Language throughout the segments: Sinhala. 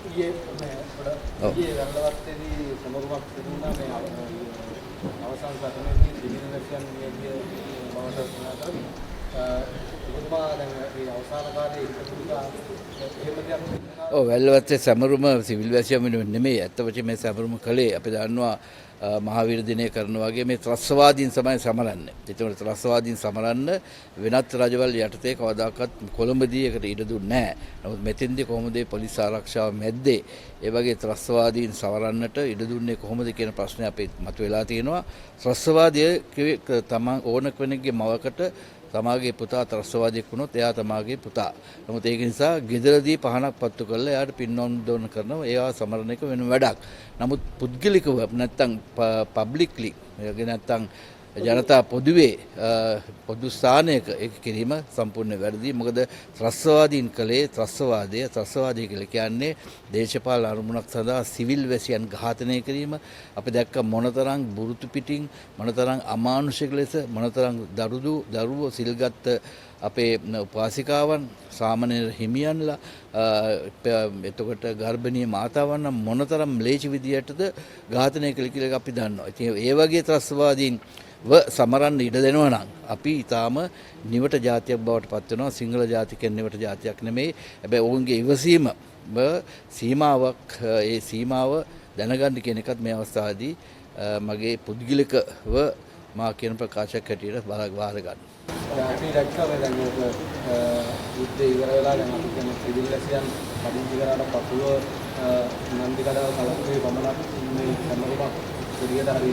ඊයේ ඊයේ වැරදවත්තේදී සමරුවක් තිබුණා මේ අවසන් සටනේදී දිවිනසියන් නියමිය බවට සඳහන් කරා. ඔබතුමා දැන් මේ අවසාන කාලේ ඉතිරිලා එහෙම දෙයක් ඔව් වැල්ලවත්තේ සමරුම සිවිල් වැසියන් වෙනුවෙන් නෙමෙයි. ඇත්ත වශයෙන්ම මේ සමරුම කළේ අපි දන්නවා මහාවීර දිනය කරන වගේ මේ ත්‍රස්තවාදීන් තමයි සමරන්නේ. ඒතකොට ත්‍රස්තවාදීන් සමරන්න වෙනත් රජවල් යටතේ කවදාකවත් කොළඹදී එකට ඉඩ දුන්නේ නැහැ. නමුත් මෙතෙන්දී කොහොමද පොලිස් ආරක්ෂාව මැද්දේ ඒ වගේ ත්‍රස්තවාදීන් සමරන්නට ඉඩ දුන්නේ කොහොමද කියන ප්‍රශ්නේ අපේ මතුවලා තියෙනවා. ත්‍රස්තවාදය තමන් ඕන කෙනෙක්ගේ මවකට තමාගේ පුතා ත්‍රස්තවාදියෙක් වුණොත් එයා තමාගේ පුතා. නමුත් ඒක නිසා ගෙදරදී පහනක් පත්තු කරලා එයාට පින්නොන් දොන කරනවා. ඒවා සමරන එක වෙන වැඩක්. නමුත් පුද්ගලිකව නැත්තම් පබ්ලික්ලි නැත්තම් ජනතා පොදුවේ පොදු ස්ථානයක ඒක කිරීම සම්පූර්ණ වැරදි. මොකද ත්‍රස්තවාදීන් කලේ ත්‍රස්තවාදී කියලා කියන්නේ දේශපාලන අරමුණක් සඳහා සිවිල් වැසියන් ඝාතනය කිරීම. අපි දැක්ක මොනතරම් බුරුතු පිටින් මොනතරම් අමානුෂික ලෙස මොනතරම් දරුවෝ සිල්ගත් අපේ උපාසිකාවන් සාමාන්‍ය හිමියන්ලා එතකොට ගර්භණී මාතාවන් මොනතරම් ම්ලේච්ඡ විදියටද ඝාතනය කළ කියලා අපි දන්නවා. ඉතින් ඒ වගේ ත්‍රස්තවාදීන් සමරන්න ඉඩ දෙනවා නම් අපි ඊටාම නිවට ජාතියක් බවට පත් වෙනවා. සිංහල ජාතිකයන් නිවට ජාතියක් නෙමෙයි. හැබැයි ඔවුන්ගේ ඉවසීම සීමාවක් ඒ සීමාව දැනගන්න කියන එකත් මේ අවස්ථාවේදී මගේ පුද්ගලිකව මා කියන ප්‍රකාශයක් හැටියට බාර ගන්න. අපි දැක්කා දැන් යුද්ධය ඉවර වෙලා දැන් අපි කියන සිවිල් වැසියන් පදිංචි කරාට පසුව නන්දිකඩව කලපුවේ පමණක් මේ සමරුමක් කුරියද හරි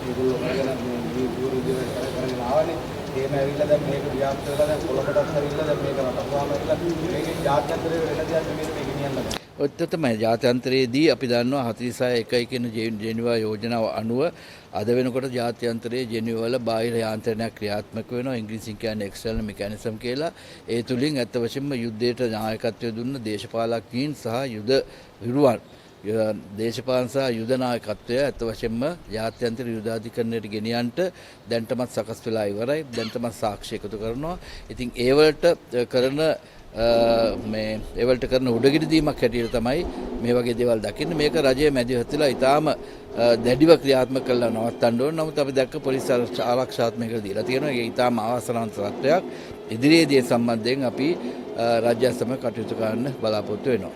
ඒගොල්ලෝ කරගෙන මේ විවෘත විදිහට කරගෙන ආවනේ. එහෙම ඇවිල්ලා දැන් මේක ව්‍යාප්ත වෙලා දැන් කොළඹටත් ඇවිල්ලා දැන් මේක රටවම ඇවිල්ලා මේකේ ජාත්‍යන්තරයේ වෙන දෙයක් නෙමෙයි මේක ගෙනියන්න. ඔච්චර තමයි ජාත්‍යන්තරයේදී අපි දන්නවා 46.1 කියන ජෙනීවා යෝජනාව අනුව අද වෙනකොට ජාත්‍යන්තරයේ ජෙනීවා වල බාහිර යාන්ත්‍රණයක් ක්‍රියාත්මක වෙනවා. ඉංග්‍රීසියෙන් කියන්නේ එක්ස්ටර්නල් මෙකැනිසම් කියලා. ඒ තුලින් ඇත්ත වශයෙන්ම යුද්ධයට නායකත්වය දුන්න දේශපාලකයන් සහ යුද විරුවන් දේශපාලන සහ යුද නායකත්වය ඇත්ත වශයෙන්ම ජාත්‍යන්තර යුදාධිකරණයට ගෙනියන්නට දැන්ටමත් සකස් වෙලා ඉවරයි. දැන්ටමත් සාක්ෂි එකතු කරනවා. ඉතින් ඒ වලට කරන ඒවලට කරන උඩගිඩි දීමක් හැටියට තමයි මේ වගේ දේවල් දකින්න. මේක රජයේ මැදිහත් වෙලා ඊටාම දැඩිව ක්‍රියාත්මක කරලා නවත්තන්න ඕන. නමුත් අපි දැක්ක පොලිස් ආරක්ෂාත් මේක දීලා තියෙනවා. ඒක ඊටාම අවාසනාවන්ත තත්ත්වයක්. ඉදිරියේදී සම්බන්ධයෙන් අපි රාජ්‍ය සමග කටයුතු කරන්න බලාපොරොත්තු වෙනවා.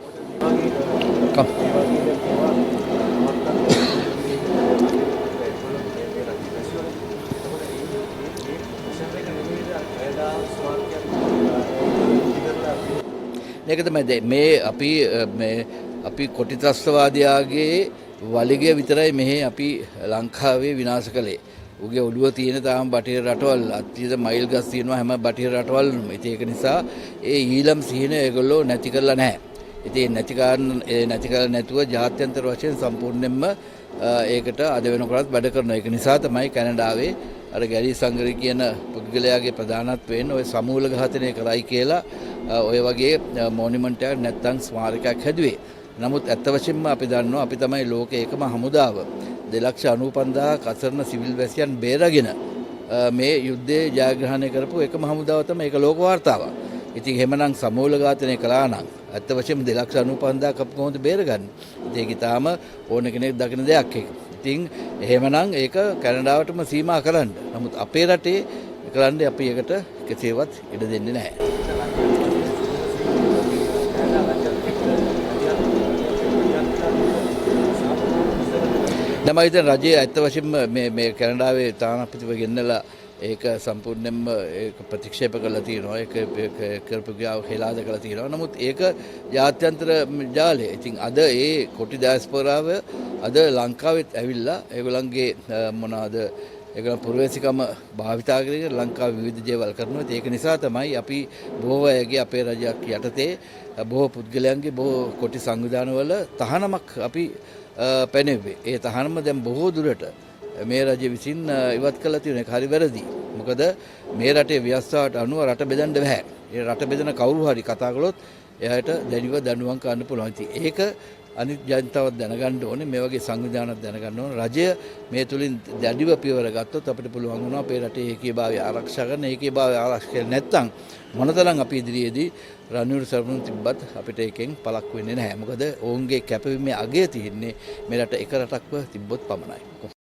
මේක තමයි මේ අපි කොටි ත්‍රස්තවාදයාගේ වලිගය විතරයි මෙහි අපි ලංකාවේ විනාශ කළේ. උගේ ඔළුව තියෙන තාම බටහිර රටවල් අතීත මයිල් ගස් තියෙනවා හැම බටහිර රටවල්ම. ඉතින් ඒක නිසා ඒ ඊළම් සිහින ඒගොල්ලෝ නැති කරලා නැහැ. ඉතින් නැති කරලා නැතුව ජාත්‍යන්තර වශයෙන් සම්පූර්ණයෙන්ම ඒකට අද වෙනකොටත් වැඩ කරනවා. ඒක නිසා තමයි කැනඩාවේ අර ගැරි සංගරි කියන පුද්ගලයාගේ ප්‍රධානත්වයෙන් ওই සමූල ඝාතනය කරයි කියලා ඔය වගේ මොනියුමන්ට් එකක් නැත්නම් ස්මාරකයක් හැදුවේ. නමුත් ඇත්ත වශයෙන්ම අපි දන්නවා අපි තමයි ලෝකයේ එකම හමුදාව 2,95,000 අසරණ සිවිල් වැසියන් බේරගෙන මේ යුද්ධයේ ජයග්‍රහණය කරපු එකම හමුදාව තමයි ඒක ලෝක වාර්තාවක්. ඉතින් එහෙමනම් සමූල ඝාතනය කළා නම් ඇත්ත වශයෙන්ම 2,95,000 අපි කොහොමද බේරගන්නේ? ඒක ඊටාම ඕන කෙනෙක් දකින දෙයක් ඒක. ඉතින් එහෙමනම් ඒක කැනඩාවටම සීමා කරන්න. නමුත් අපේ රටේ කරන්නේ අපි ඒකට කෙසේවත් ඉඩ දෙන්නේ නැහැ. තමයි දැන් රජයේ ඇත්ත වශයෙන්ම මේ කැනඩාවේ තානාපතිව ගෙන්නලා ඒක සම්පූර්ණයෙන්ම ඒක ප්‍රතික්ෂේප කරලා තියෙනවා. ඒක කරපු ගාව හෙලාද කරලා තියෙනවා. නමුත් ඒක ජාත්‍යන්තර ජාලය. ඉතින් අද ඒ කොටි ඩයස්පොරාව අද ලංකාවෙත් ඇවිල්ලා ඒගොල්ලන්ගේ මොනවාද ඒගොල්ලන් පුරවැසිකම භාවිතා කරගෙන ලංකාවේ විවිධ දේවල් කරනවා. ඒක නිසා තමයි අපි බොහෝ අයගේ අපේ රජයක් යටතේ බොහෝ පුද්ගලයන්ගේ බොහෝ කොටි සංවිධානවල තහනමක් අපි පැනෙන්නේ. ඒ තහනම දැන් බොහෝ දුරට මේ රජය විසින් ඉවත් කළා තියෙන එක හරි වැරදි. මොකද මේ රටේ ව්‍යවස්ථාවට අනුව රට බෙදන්න බෑ. ඒ රට බෙදන කවුරු හරි කතා කළොත් එයාට දැඩිව දඬුවම් කරන්න පුළුවන්. ඉතින් ඒක අනිත් ජනතාවත් දැනගන්න ඕනේ මේ වගේ සංවිධානයක් දැනගන්න ඕනේ. රජය මේ තුලින් දැඩිව පියවර ගත්තොත් අපිට පුළුවන් වෙනවා අපේ රටේ ඒකීයභාවය ආරක්ෂා කරන්න. ඒකීයභාවය ආරක්ෂා නැත්නම් මොනතරම් අපි ඉදිරියේදී රනිල් සරණුන් තිබ්බත් අපිට එකෙන් පළක් වෙන්නේ නැහැ. මොකද ඔවුන්ගේ කැපවීමේ අගය තියෙන්නේ මේ රට එක රටක්ව තිබ්බොත් පමණයි.